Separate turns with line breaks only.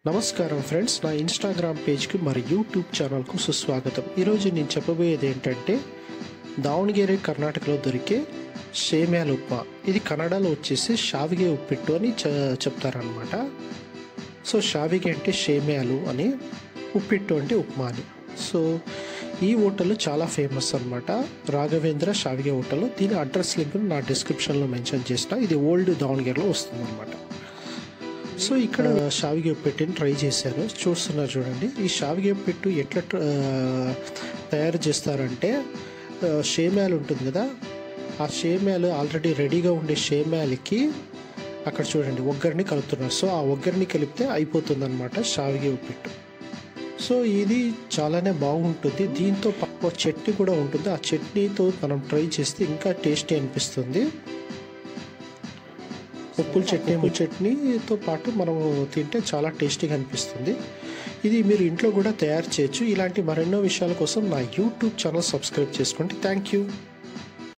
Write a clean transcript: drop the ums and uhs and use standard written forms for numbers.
నమస్కారం ఫ్రెండ్స్, నా ఇన్స్టాగ్రామ్ పేజ్కి మరి యూట్యూబ్ ఛానల్కు సుస్వాగతం. ఈరోజు నేను చెప్పబోయేది ఏంటంటే దావణగిరి కర్ణాటకలో దొరికే సేమ్యాల ఉప్మా. ఇది కన్నడలో వచ్చేసి షావిగే ఉప్పిట్టు అని చెప్తారనమాట. సో షావిగే అంటే సేమ్యాలు అని, ఉప్పిట్టు అంటే ఉప్మా అని. సో ఈ హోటల్ చాలా ఫేమస్ అనమాట, రాఘవేంద్ర షావిగే హోటల్. దీని అడ్రస్ లింక్ నా డిస్క్రిప్షన్లో మెన్షన్ చేసిన. ఇది ఓల్డ్ దావణగిరిలో వస్తుందన్నమాట. సో ఇక్కడ షావిగే ఉప్పిట్టుని ట్రై చేశాను, చూస్తున్నారు చూడండి. ఈ షావిగే ఉప్పిట్టు ఎట్లా తయారు చేస్తారంటే, సేమ్యాలు ఉంటుంది కదా, ఆ సేమ్యాలు ఆల్రెడీ రెడీగా ఉండే సేమ్యాలకి అక్కడ చూడండి ఒగ్గరిని కలుపుతున్నారు. సో ఆ ఒగ్గరిని కలిపితే అయిపోతుంది అనమాట షావిగే ఉప్పిట్టు. సో ఇది చాలానే బాగుంటుంది. దీంతో చట్నీ కూడా ఉంటుంది. ఆ చట్నీతో మనం ట్రై చేస్తే ఇంకా టేస్టీ అనిపిస్తుంది. ఉప్పుల చట్నీతో పాటు మనం తింటే చాలా టేస్టీగా అనిపిస్తుంది. ఇది మీరు ఇంట్లో కూడా తయారు చేయొచ్చు. ఇలాంటి మరెన్నో విషయాల కోసం నా యూట్యూబ్ ఛానల్ సబ్స్క్రైబ్ చేసుకోండి. Thank you.